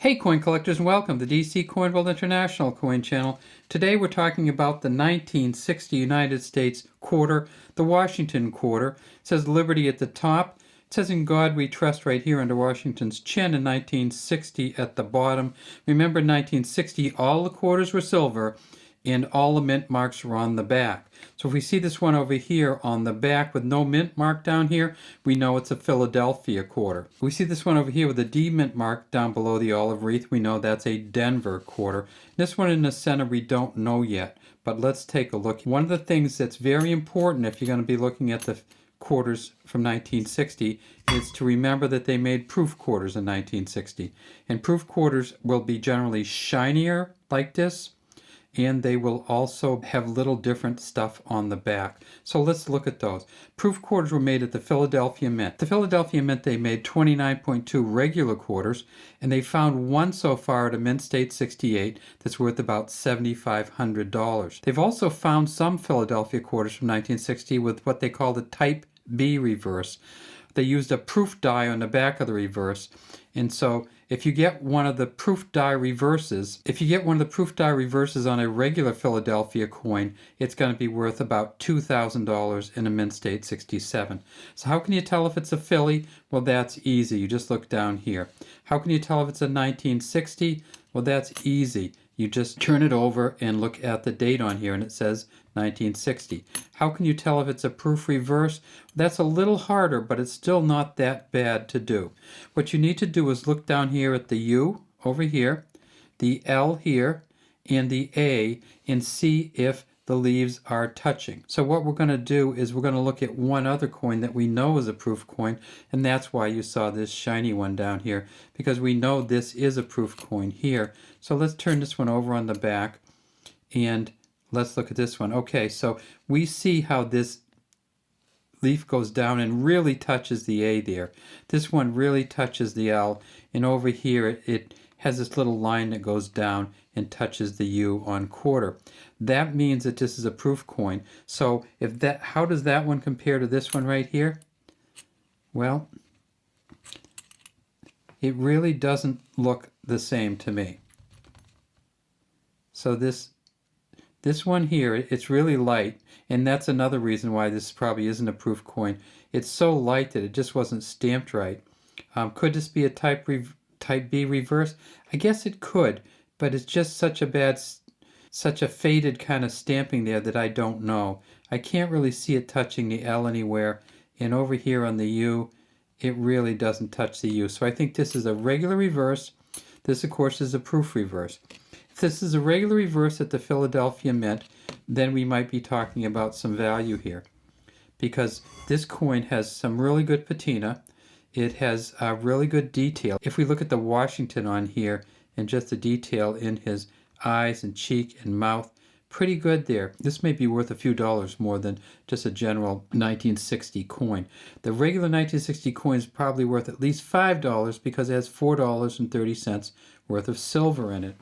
Hey coin collectors, and welcome to DC Coin World International Coin Channel. Today we're talking about the 1960 United States quarter, the Washington quarter. It says Liberty at the top. It says In God We Trust right here under Washington's chin, in 1960 at the bottom. Remember, in 1960 all the quarters were silver and all the mint marks were on the back. So if we see this one over here on the back with no mint mark down here, we know it's a Philadelphia quarter. We see this one over here with a D mint mark down below the olive wreath, we know that's a Denver quarter. This one in the center we don't know yet, but let's take a look. One of the things that's very important if you're going to be looking at the quarters from 1960 is to remember that they made proof quarters in 1960. And proof quarters will be generally shinier like this, and they will also have little different stuff on the back. So let's look at those. Proof quarters were made at the Philadelphia Mint. The Philadelphia Mint, they made 29.2 regular quarters, and they found one so far at a Mint State 68 that's worth about $7,500. They've also found some Philadelphia quarters from 1960 with what they call the Type B reverse. They used a proof die on the back of the reverse, and so if you get one of the proof die reverses, on a regular Philadelphia coin, it's going to be worth about $2,000 in a Mint State 67. So how can you tell if it's a Philly? Well, that's easy. You just look down here. How can you tell if it's a 1960? Well, that's easy. You just turn it over and look at the date on here, and it says 1960. How can you tell if it's a proof reverse? That's a little harder, but it's still not that bad to do. What you need to do is look down here at the U over here, the L here, and the A, and see if the leaves are touching. So what we're going to do is we're going to look at one other coin that we know is a proof coin, and that's why you saw this shiny one down here, because we know this is a proof coin here. So let's turn this one over on the back, and let's look at this one. Okay, so we see how this leaf goes down and really touches the A there. This one really touches the L, and over here it has this little line that goes down and touches the U on quarter. That means that this is a proof coin. So how does that one compare to this one right here? Well, it really doesn't look the same to me. So this one here, it's really light, and that's another reason why this probably isn't a proof coin. It's so light that it just wasn't stamped right. Could this be a Type B reverse? I guess it could, but it's just such a faded kind of stamping there that I don't know. I can't really see it touching the L anywhere, and over here on the U, it really doesn't touch the U. So I think this is a regular reverse. This, of course, is a proof reverse. If this is a regular reverse at the Philadelphia Mint, then we might be talking about some value here, because this coin has some really good patina. It has a really good detail. If we look at the Washington on here and just the detail in his eyes and cheek and mouth, pretty good there. This may be worth a few dollars more than just a general 1960 coin. The regular 1960 coin is probably worth at least $5 because it has $4.30 worth of silver in it.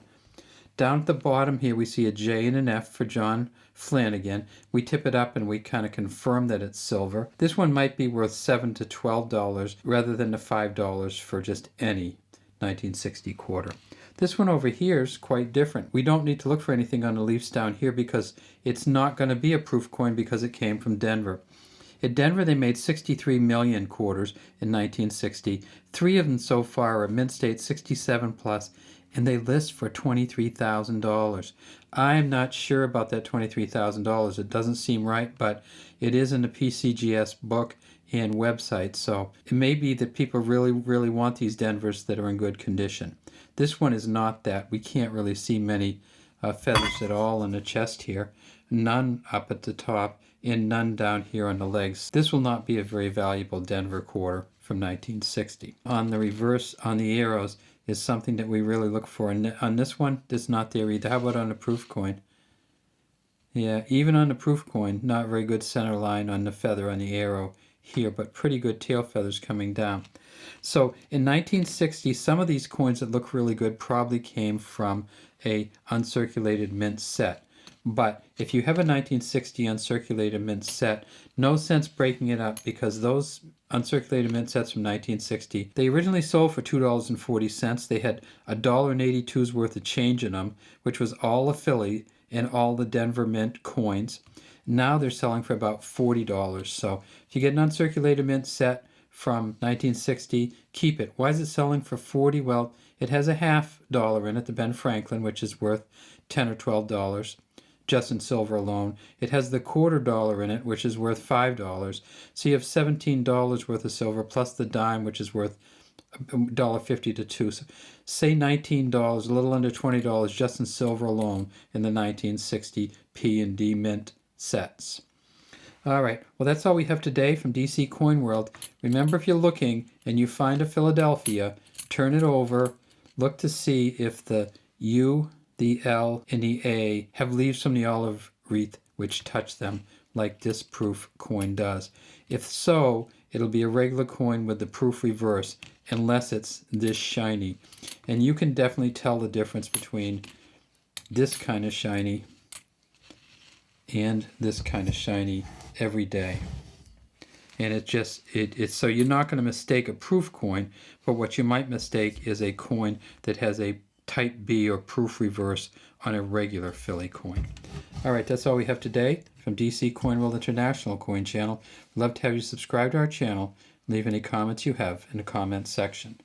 Down at the bottom here we see a J and an F for John Flanagan. We tip it up and we kind of confirm that it's silver. This one might be worth $7 to $12 rather than the $5 for just any 1960 quarter. This one over here is quite different. We don't need to look for anything on the leaves down here because it's not going to be a proof coin because it came from Denver. At Denver, they made 63 million quarters in 1960. 3 of them so far are Mint State 67 plus, and they list for $23,000. I'm not sure about that $23,000. It doesn't seem right, but it is in the PCGS book and website, so it may be that people really, really want these Denvers that are in good condition. This one is not that. We can't really see many feathers at all in the chest here. None up at the top and none down here on the legs. This will not be a very valuable Denver quarter from 1960. On the reverse, on the arrows, is something that we really look for. And on this one, it's not there either. How about on the proof coin? Yeah, even on the proof coin, not very good center line on the feather on the arrow here, but pretty good tail feathers coming down. So in 1960, some of these coins that look really good probably came from a uncirculated mint set. But if you have a 1960 uncirculated mint set, no sense breaking it up, because those uncirculated mint sets from 1960, they originally sold for $2.40. They had $1.82's worth of change in them, which was all a Philly and all the Denver Mint coins. Now they're selling for about $40. So if you get an uncirculated mint set from 1960, keep it. Why is it selling for $40? Well, it has a $half in it, the Ben Franklin, which is worth $10 or $12 just in silver alone. It has the $quarter in it, which is worth $5. So you have $17 worth of silver plus the dime, which is worth $1.50 to $2. So say $19, a little under $20 just in silver alone in the 1960 P and D mint sets. All right, well, that's all we have today from DC Coin World. Remember, if you're looking and you find a Philadelphia, turn it over, look to see if the U, the L, and the A have leaves from the olive wreath which touch them, like this proof coin does. If so, it'll be a regular coin with the proof reverse, unless it's this shiny. And you can definitely tell the difference between this kind of shiny and this kind of shiny every day. And it's so you're not going to mistake a proof coin, but what you might mistake is a coin that has a type B or proof reverse on a regular Philly coin. All right, that's all we have today from DC Coin World International Coin Channel. We'd love to have you subscribe to our channel. Leave any comments you have in the comments section.